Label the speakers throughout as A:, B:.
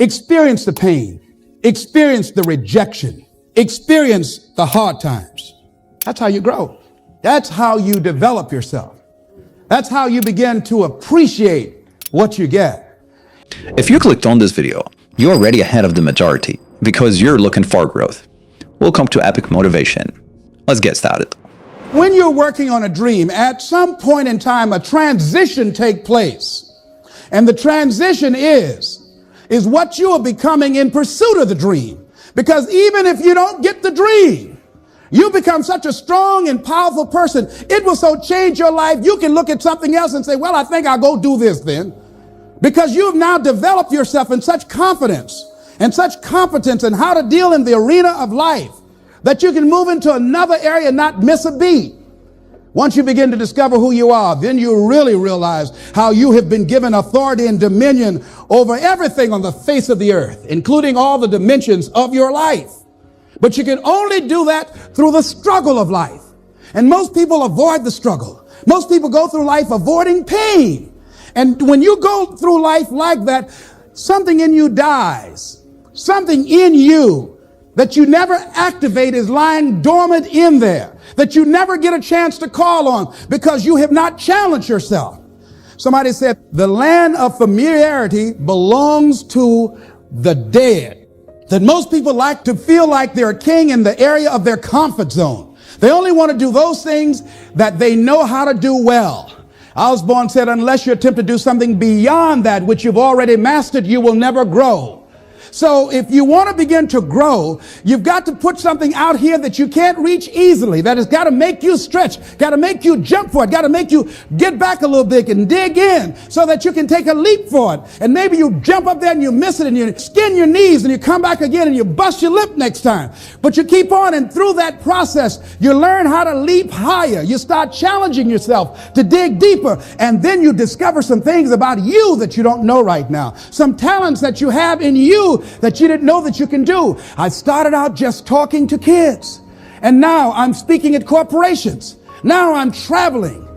A: Experience the pain. Experience the rejection. Experience the hard times. That's how you grow. That's how you develop yourself. That's how you begin to appreciate what you get.
B: If you clicked on this video, you're already ahead of the majority because you're looking for growth. Welcome to Epic Motivation. Let's get started.
A: When you're working on a dream, at some point in time, a transition takes place. And the transition is what you are becoming in pursuit of the dream. Because even if you don't get the dream, you become such a strong and powerful person. It will so change your life. You can look at something else and say, well, I think I'll go do this then. Because you've now developed yourself in such confidence and such competence in how to deal in the arena of life that you can move into another area and not miss a beat. Once you begin to discover who you are, then you really realize how you have been given authority and dominion over everything on the face of the earth, including all the dimensions of your life. But you can only do that through the struggle of life. And most people avoid the struggle. Most people go through life avoiding pain. And when you go through life like that, something in you dies. Something in you that you never activate is lying dormant in there, that you never get a chance to call on because you have not challenged yourself. Somebody said the land of familiarity belongs to the dead. That most people like to feel like they're a king in the area of their comfort zone. They only want to do those things that they know how to do well. Osborne said, unless you attempt to do something beyond that which you've already mastered, you will never grow. So if you want to begin to grow, you've got to put something out here that you can't reach easily, that has got to make you stretch, got to make you jump for it, got to make you get back a little bit and dig in so that you can take a leap for it. And maybe you jump up there and you miss it and you skin your knees and you come back again and you bust your lip next time. But you keep on, and through that process, you learn how to leap higher. You start challenging yourself to dig deeper, and then you discover some things about you that you don't know right now, some talents that you have in you that you didn't know that you can do. I started out just talking to kids, and now I'm speaking at corporations. Now I'm traveling.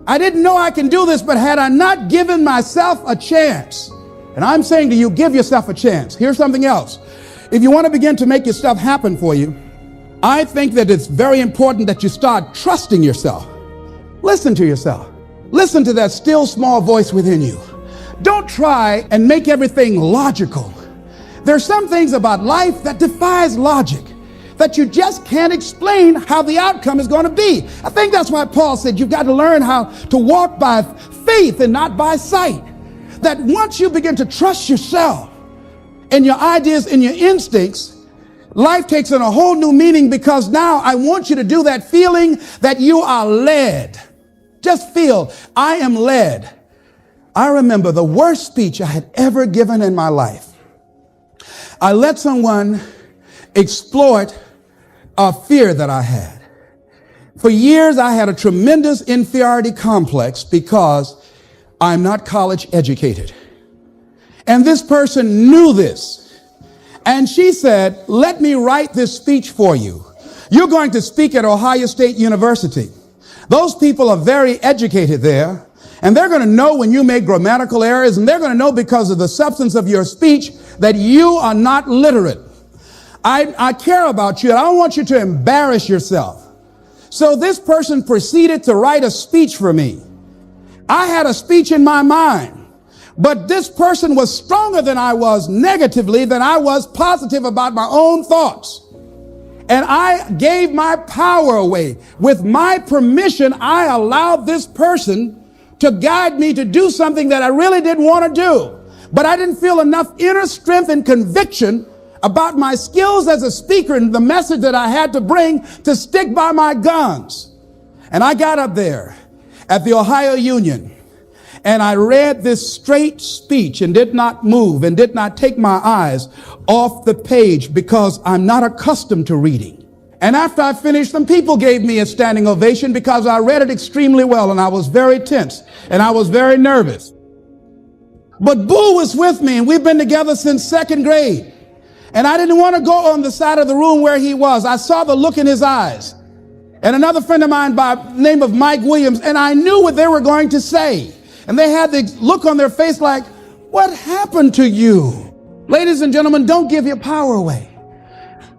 A: I didn't know I can do this, but had I not given myself a chance, and I'm saying to you, give yourself a chance. Here's something else. If you want to begin to make your stuff happen for you, I think that it's very important that you start trusting yourself. Listen to yourself. Listen to that still small voice within you. Don't try and make everything logical. There's some things about life that defies logic, that you just can't explain how the outcome is going to be. I think that's why Paul said you've got to learn how to walk by faith and not by sight. That once you begin to trust yourself and your ideas and your instincts, life takes on a whole new meaning, because now I want you to do that feeling that you are led. Just feel, I am led. I remember the worst speech I had ever given in my life. I let someone exploit a fear that I had. For years, I had a tremendous inferiority complex because I'm not college educated. And this person knew this. And she said, let me write this speech for you. You're going to speak at Ohio State University. Those people are very educated there. And they're going to know when you make grammatical errors, and they're going to know because of the substance of your speech that you are not literate. I care about you, and I don't want you to embarrass yourself. So this person proceeded to write a speech for me. I had a speech in my mind, but this person was stronger than I was negatively than I was positive about my own thoughts. And I gave my power away. With my permission, I allowed this person to guide me to do something that I really didn't want to do. But I didn't feel enough inner strength and conviction about my skills as a speaker and the message that I had to bring to stick by my guns. And I got up there at the Ohio Union, and I read this straight speech and did not move and did not take my eyes off the page because I'm not accustomed to reading. And after I finished, some people gave me a standing ovation because I read it extremely well, and I was very tense and I was very nervous. But Boo was with me, and we've been together since second grade. And I didn't want to go on the side of the room where he was. I saw the look in his eyes. And another friend of mine by the name of Mike Williams, and I knew what they were going to say. And they had the look on their face like, what happened to you? Ladies and gentlemen, don't give your power away.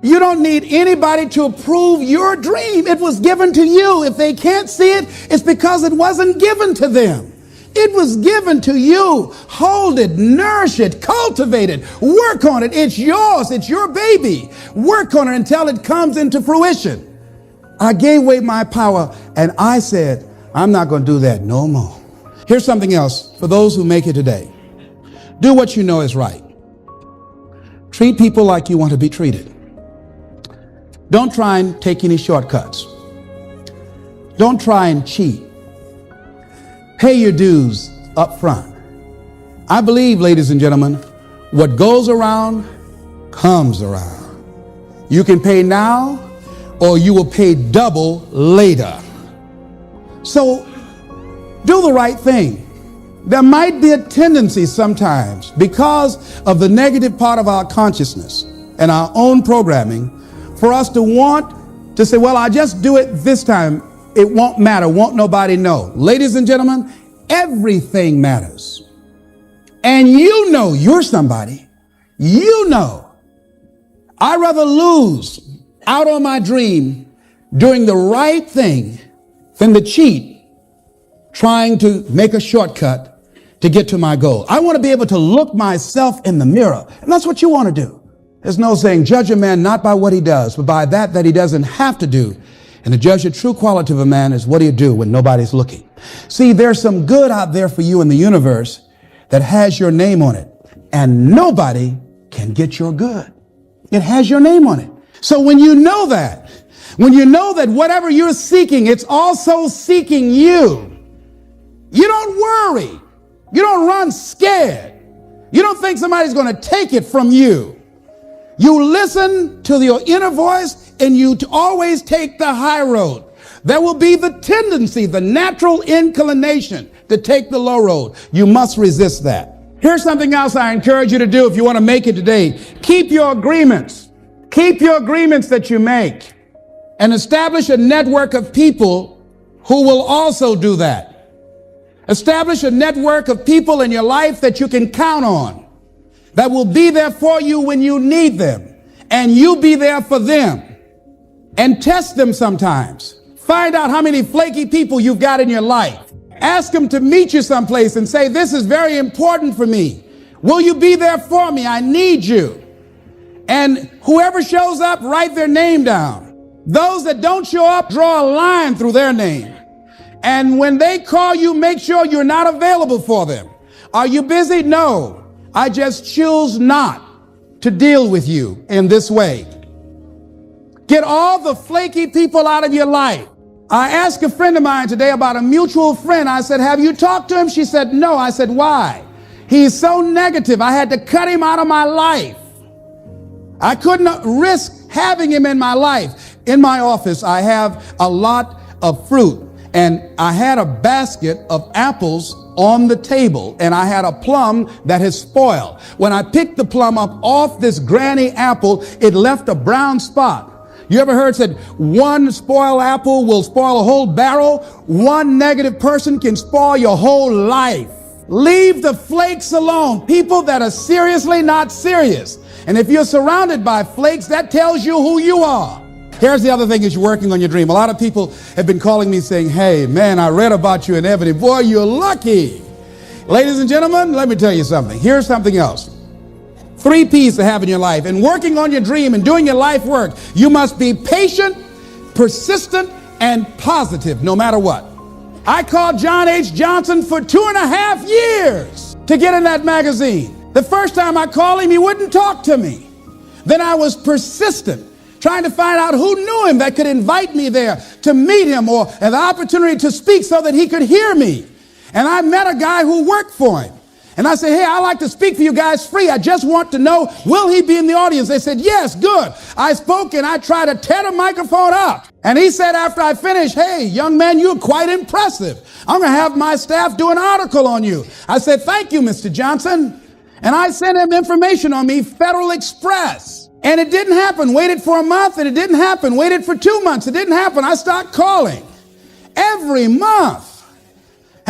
A: You don't need anybody to approve your dream. It was given to you. If they can't see it, it's because it wasn't given to them. It was given to you. Hold it, nourish it, cultivate it, work on it. It's yours. It's your baby. Work on it until it comes into fruition. I gave away my power and I said, I'm not going to do that no more. Here's something else for those who make it today. Do what you know is right. Treat people like you want to be treated. Don't try and take any shortcuts. Don't try and cheat. Pay your dues up front. I believe, ladies and gentlemen, what goes around comes around. You can pay now or you will pay double later. So do the right thing. There might be a tendency sometimes, because of the negative part of our consciousness and our own programming, for us to want to say, well, I'll just do it this time. It won't matter. Won't nobody know. Ladies and gentlemen, everything matters. And you know you're somebody. You know. I'd rather lose out on my dream doing the right thing than to cheat trying to make a shortcut to get to my goal. I want to be able to look myself in the mirror. And that's what you want to do. There's no saying, judge a man not by what he does, but by that he doesn't have to do. And to judge the true quality of a man is what do you do when nobody's looking. See, there's some good out there for you in the universe that has your name on it. And nobody can get your good. It has your name on it. So when you know that whatever you're seeking, it's also seeking you. You don't worry. You don't run scared. You don't think somebody's going to take it from you. You listen to your inner voice and you always take the high road. There will be the tendency, the natural inclination to take the low road. You must resist that. Here's something else I encourage you to do if you want to make it today. Keep your agreements. Keep your agreements that you make and establish a network of people who will also do that. Establish a network of people in your life that you can count on, that will be there for you when you need them, and you be there for them. And test them sometimes. Find out how many flaky people you've got in your life. Ask them to meet you someplace and say, this is very important for me. Will you be there for me? I need you. And whoever shows up, write their name down. Those that don't show up, draw a line through their name. And when they call you, make sure you're not available for them. Are you busy? No. I just choose not to deal with you in this way. Get all the flaky people out of your life. I asked a friend of mine today about a mutual friend. I said, have you talked to him? She said, no. I said, why? He's so negative. I had to cut him out of my life. I couldn't risk having him in my life. In my office, I have a lot of fruit. And I had a basket of apples on the table, and I had a plum that has spoiled. When I picked the plum up off this granny apple, it left a brown spot. You ever heard said one spoiled apple will spoil a whole barrel? One negative person can spoil your whole life. Leave the flakes alone. People that are seriously not serious. And if you're surrounded by flakes, that tells you who you are. Here's the other thing is you're working on your dream. A lot of people have been calling me saying, hey, man, I read about you in Ebony. Boy, you're lucky. Ladies and gentlemen, let me tell you something. Here's something else. 3 P's to have in your life. And working on your dream and doing your life work, you must be patient, persistent, and positive no matter what. I called John H. Johnson for 2.5 years to get in that magazine. The first time I called him, he wouldn't talk to me. Then I was persistent, trying to find out who knew him that could invite me there to meet him or have the opportunity to speak so that he could hear me. And I met a guy who worked for him. And I said, hey, I'd like to speak for you guys free. I just want to know, will he be in the audience? They said, yes, good. I spoke and I tried to tear the microphone up. And he said after I finished, hey, young man, you're quite impressive. I'm going to have my staff do an article on you. I said, thank you, Mr. Johnson. And I sent him information on me, Federal Express. And it didn't happen. Waited for a month and it didn't happen. Waited for 2 months. It didn't happen. I started calling every month.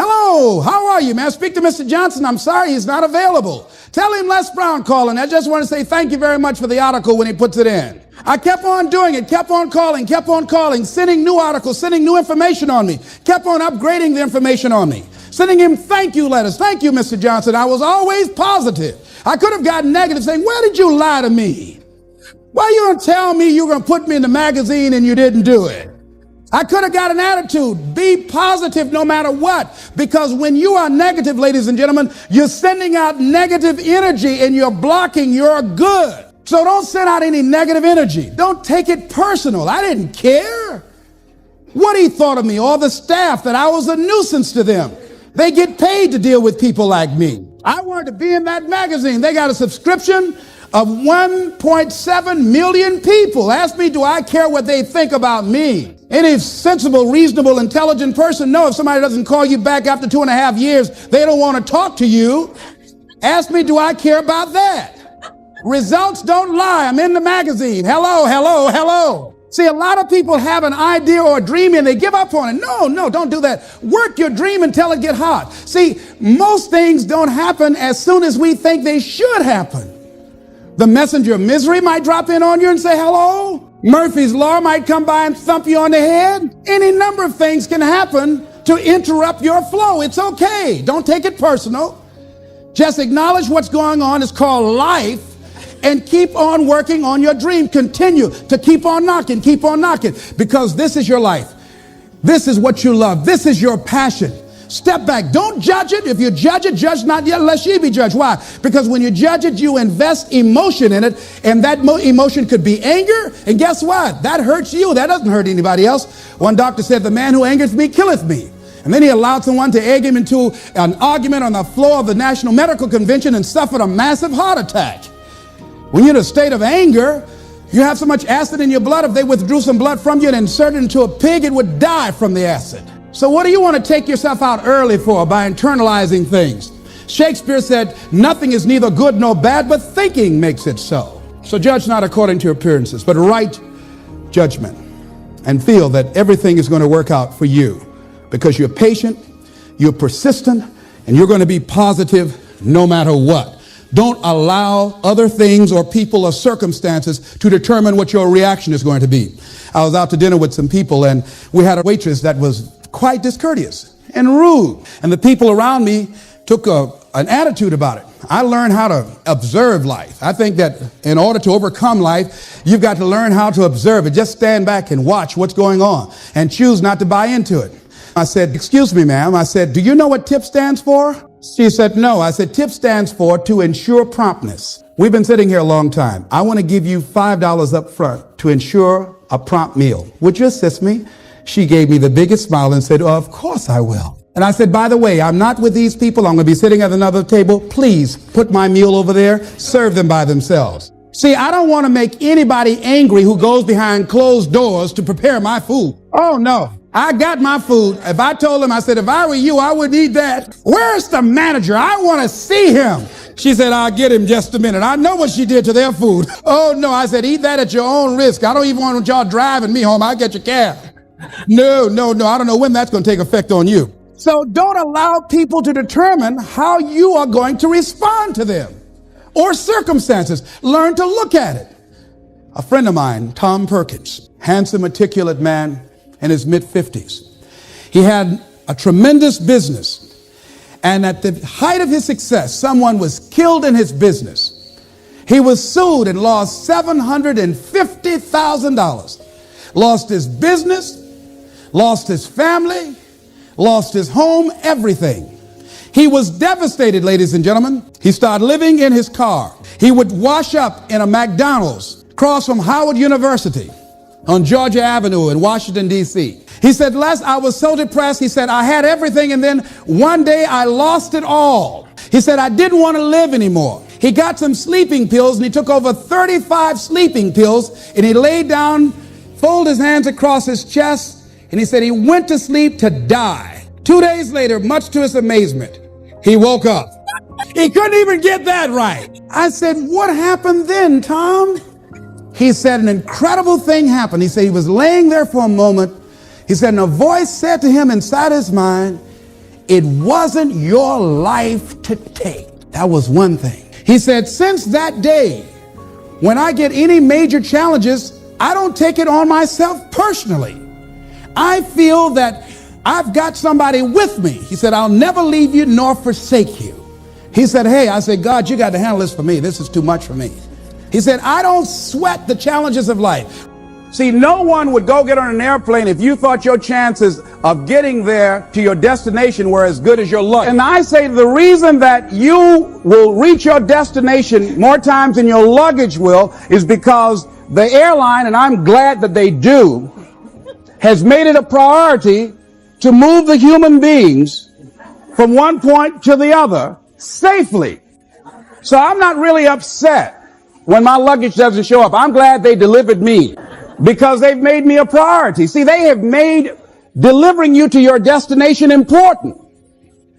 A: Hello, how are you, man? Speak to Mr. Johnson. I'm sorry, he's not available. Tell him Les Brown calling. I just want to say thank you very much for the article when he puts it in. I kept on doing it, kept on calling, sending new articles, sending new information on me, kept on upgrading the information on me, sending him thank you letters. Thank you, Mr. Johnson. I was always positive. I could have gotten negative saying, where did you lie to me? Why you don't tell me you were going to put me in the magazine and you didn't do it? I could have got an attitude. Be positive no matter what. Because when you are negative, ladies and gentlemen, you're sending out negative energy and you're blocking your good. So don't send out any negative energy. Don't take it personal. I didn't care what he thought of me or the staff, that I was a nuisance to them. They get paid to deal with people like me. I wanted to be in that magazine. They got a subscription of 1.7 million people. Ask me, do I care what they think about me? Any sensible, reasonable, intelligent person knows if somebody doesn't call you back after 2.5 years, they don't want to talk to you. Ask me, do I care about that? Results don't lie. I'm in the magazine. Hello, hello, hello. See, a lot of people have an idea or a dream and they give up on it. No, don't do that. Work your dream until it get hot. See, most things don't happen as soon as we think they should happen. The messenger of misery might drop in on you and say hello. Murphy's Law might come by and thump you on the head. Any number of things can happen to interrupt your flow. It's okay. Don't take it personal. Just acknowledge what's going on. It's called life. And keep on working on your dream. Continue to keep on knocking, because this is your life. This is what you love. This is your passion. Step back. Don't judge it. If you judge it, judge not yet, lest ye be judged. Why? Because when you judge it, you invest emotion in it, and that emotion could be anger. And guess what? That hurts you. That doesn't hurt anybody else. One doctor said, the man who angereth me killeth me. And then he allowed someone to egg him into an argument on the floor of the National Medical Convention and suffered a massive heart attack. When you're in a state of anger, you have so much acid in your blood, if they withdrew some blood from you and inserted it into a pig, it would die from the acid. So what do you want to take yourself out early for by internalizing things? Shakespeare said, nothing is neither good nor bad, but thinking makes it so. So judge not according to your appearances, but right judgment, and feel that everything is going to work out for you because you're patient, you're persistent, and you're going to be positive no matter what. Don't allow other things or people or circumstances to determine what your reaction is going to be. I was out to dinner with some people, and we had a waitress that was quite discourteous and rude. And the people around me took an attitude about it. I learned how to observe life. I think that in order to overcome life, you've got to learn how to observe it. Just stand back and watch what's going on and choose not to buy into it. I said, excuse me, ma'am. I said, do you know what TIP stands for? She said, no. I said, TIP stands for to ensure promptness. We've been sitting here a long time. I want to give you $5 up front to ensure a prompt meal. Would you assist me? She gave me the biggest smile and said, oh, of course I will. And I said, by the way, I'm not with these people. I'm going to be sitting at another table. Please put my meal over there. Serve them by themselves. See, I don't want to make anybody angry who goes behind closed doors to prepare my food. Oh, no. I got my food. If I told him, I said, if I were you, I would eat that. Where's the manager? I want to see him. She said, I'll get him just a minute. I know what she did to their food. Oh, no. I said, eat that at your own risk. I don't even want y'all driving me home. I'll get your cab. No. I don't know when that's going to take effect on you. So don't allow people to determine how you are going to respond to them or circumstances. Learn to look at it. A friend of mine, Tom Perkins, handsome, articulate man in his mid-50s. He had a tremendous business. And at the height of his success, someone was killed in his business. He was sued and lost $750,000. Lost his business, lost his family, lost his home, everything. He was devastated, ladies and gentlemen. He started living in his car. He would wash up in a McDonald's across from Howard University on Georgia Avenue in Washington, D.C. He said, Les, I was so depressed. He said, I had everything, and then one day I lost it all. He said, I didn't want to live anymore. He got some sleeping pills, and he took over 35 sleeping pills, and he laid down, folded his hands across his chest, and he said he went to sleep to die. 2 days later, much to his amazement, he woke up. He couldn't even get that right. I said, what happened then, Tom? He said an incredible thing happened. He said he was laying there for a moment. He said, and a voice said to him inside his mind, it wasn't your life to take. That was one thing. He said, since that day, when I get any major challenges, I don't take it on myself personally. I feel that I've got somebody with me. He said, I'll never leave you nor forsake you. He said, hey, I said, God, you got to handle this for me. This is too much for me. He said, I don't sweat the challenges of life. See, no one would go get on an airplane if you thought your chances of getting there to your destination were as good as your luck. And I say the reason that you will reach your destination more times than your luggage will is because the airline, and I'm glad that they do, has made it a priority to move the human beings from one point to the other safely. So I'm not really upset when my luggage doesn't show up. I'm glad they delivered me, because they've made me a priority. See, they have made delivering you to your destination important.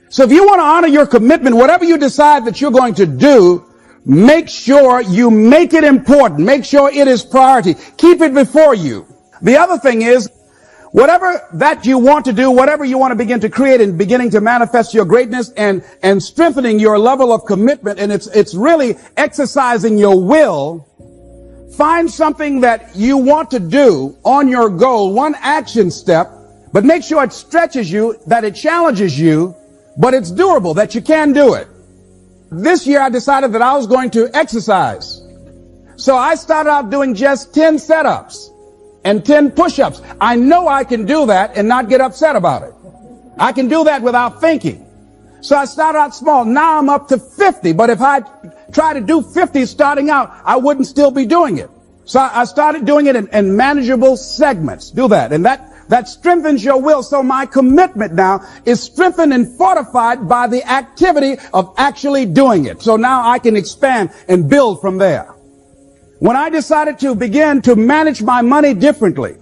A: So if you want to honor your commitment, whatever you decide that you're going to do, make sure you make it important. Make sure it is priority. Keep it before you. The other thing is, whatever that you want to do, whatever you want to begin to create and beginning to manifest your greatness and strengthening your level of commitment, and it's really exercising your will. Find something that you want to do on your goal, one action step, but make sure it stretches you, that it challenges you, but it's doable, that you can do it. This year I decided that I was going to exercise. So I started out doing just 10 setups and 10 push-ups. I know I can do that and not get upset about it. I can do that without thinking. So I started out small. Now I'm up to 50. But if I try to do 50 starting out, I wouldn't still be doing it. So I started doing it in manageable segments. Do that. And that strengthens your will. So my commitment now is strengthened and fortified by the activity of actually doing it. So now I can expand and build from there. When I decided to begin to manage my money differently,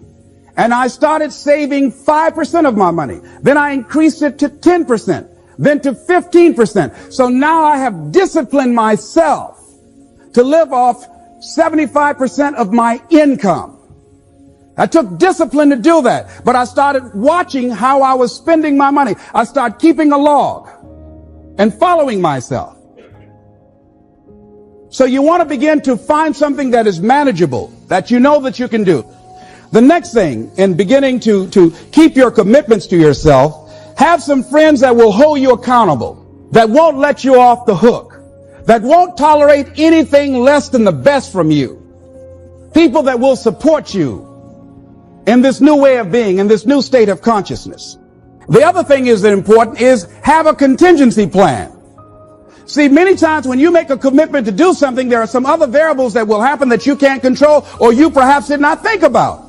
A: and I started saving 5% of my money, then I increased it to 10%. Then to 15%. So now I have disciplined myself to live off 75% of my income. I took discipline to do that, but I started watching how I was spending my money. I started keeping a log and following myself. So you want to begin to find something that is manageable, that you know that you can do. The next thing, in beginning to keep your commitments to yourself, have some friends that will hold you accountable, that won't let you off the hook, that won't tolerate anything less than the best from you. People that will support you in this new way of being, in this new state of consciousness. The other thing is that important is have a contingency plan. See, many times when you make a commitment to do something, there are some other variables that will happen that you can't control or you perhaps did not think about.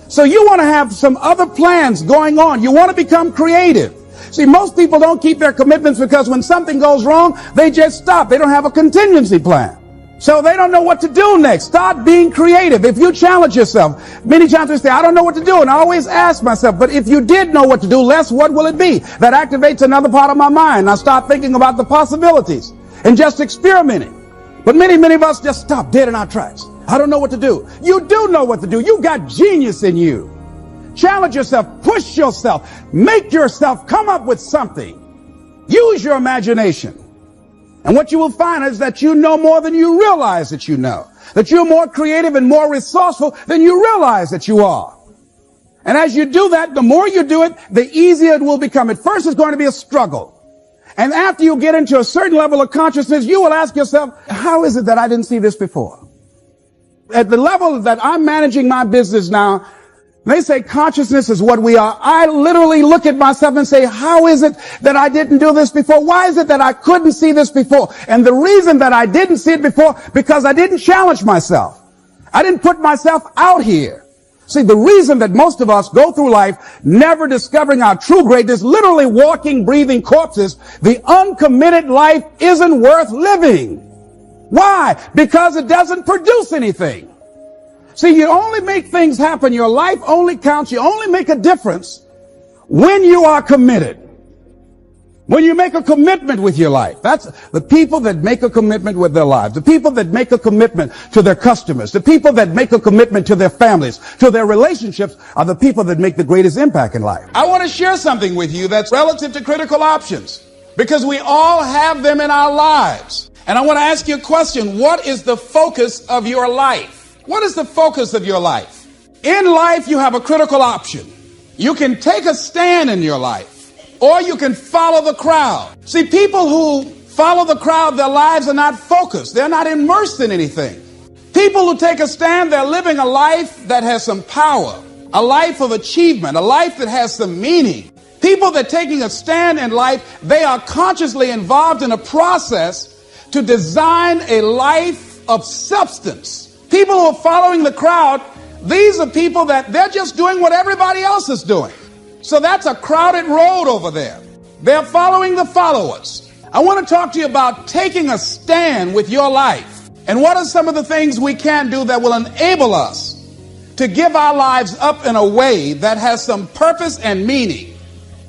A: So you want to have some other plans going on. You want to become creative. See, most people don't keep their commitments because when something goes wrong, they just stop. They don't have a contingency plan. So they don't know what to do next. Start being creative. If you challenge yourself, many times we say, I don't know what to do. And I always ask myself, but if you did know what to do, Les, what will it be? That activates another part of my mind. I start thinking about the possibilities and just experimenting. But many of us just stop dead in our tracks. I don't know what to do. You do know what to do. You've got genius in you. Challenge yourself. Push yourself. Make yourself come up with something. Use your imagination. And what you will find is that you know more than you realize that you know. That you're more creative and more resourceful than you realize that you are. And as you do that, the more you do it, the easier it will become. At first, it's going to be a struggle. And after you get into a certain level of consciousness, you will ask yourself, how is it that I didn't see this before? At the level that I'm managing my business now, they say consciousness is what we are. I literally look at myself and say, how is it that I didn't do this before? Why is it that I couldn't see this before? And the reason that I didn't see it before, because I didn't challenge myself. I didn't put myself out here. See, the reason that most of us go through life never discovering our true greatness, literally walking, breathing corpses, the uncommitted life isn't worth living. Why? Because it doesn't produce anything. See, you only make things happen. Your life only counts. You only make a difference when you are committed. When you make a commitment with your life. That's the people that make a commitment with their lives. The people that make a commitment to their customers. The people that make a commitment to their families, to their relationships, are the people that make the greatest impact in life. I want to share something with you that's relative to critical options, because we all have them in our lives. And I want to ask you a question. What is the focus of your life? What is the focus of your life? In life, you have a critical option. You can take a stand in your life, or you can follow the crowd. See, people who follow the crowd, their lives are not focused. They're not immersed in anything. People who take a stand, they're living a life that has some power, a life of achievement, a life that has some meaning. People that are taking a stand in life, they are consciously involved in a process to design a life of substance. People who are following the crowd, these are people that they're just doing what everybody else is doing. So that's a crowded road over there. They're following the followers. I want to talk to you about taking a stand with your life. And what are some of the things we can do that will enable us to give our lives up in a way that has some purpose and meaning,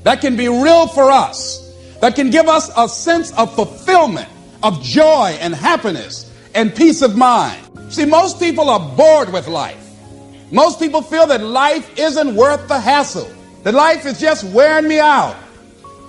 A: that can be real for us, that can give us a sense of fulfillment, of joy and happiness and peace of mind. See, most people are bored with life. Most people feel that life isn't worth the hassle, that life is just wearing me out.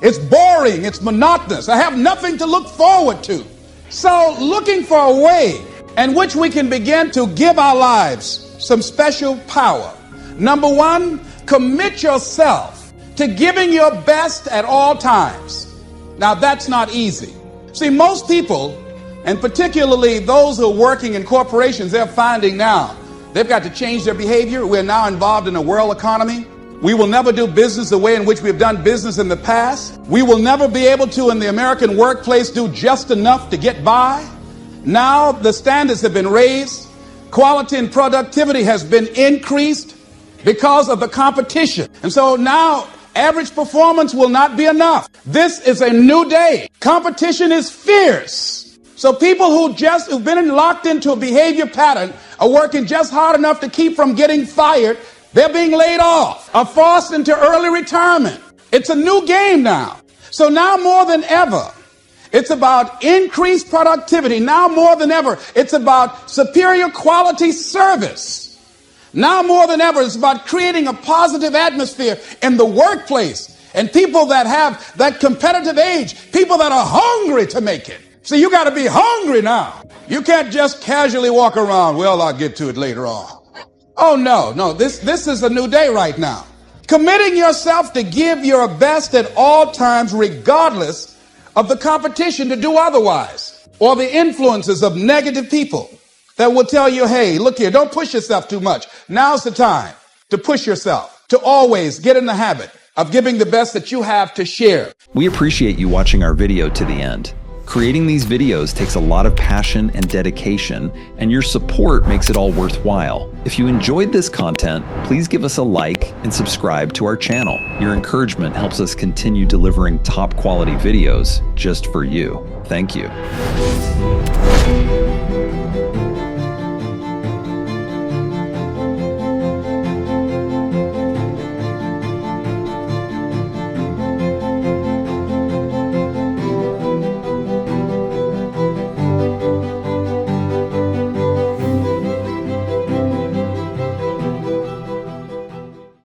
A: It's boring, it's monotonous. I have nothing to look forward to. So looking for a way in which we can begin to give our lives some special power. Number one, commit yourself to giving your best at all times. Now that's not easy. See, most people, and particularly those who are working in corporations, they're finding now they've got to change their behavior. We're now involved in a world economy. We will never do business the way in which we've done business in the past. We will never be able to, in the American workplace, do just enough to get by. Now the standards have been raised. Quality and productivity has been increased because of the competition. And so now average performance will not be enough. This is a new day. Competition is fierce. So people who've been locked into a behavior pattern are working just hard enough to keep from getting fired. They're being laid off, are forced into early retirement. It's a new game now. So now more than ever, it's about increased productivity. Now more than ever, it's about superior quality service. Now more than ever, it's about creating a positive atmosphere in the workplace. And people that have that competitive edge, people that are hungry to make it. See, you got to be hungry now. You can't just casually walk around, well, I'll get to it later on. Oh, no, this is a new day right now. Committing yourself to give your best at all times, regardless of the competition to do otherwise, or the influences of negative people that will tell you, hey, look here, don't push yourself too much. Now's the time to push yourself, to always get in the habit of giving the best that you have to share.
B: We appreciate you watching our video to the end. Creating these videos takes a lot of passion and dedication, and your support makes it all worthwhile. If you enjoyed this content, please give us a like and subscribe to our channel. Your encouragement helps us continue delivering top quality videos just for you. Thank you.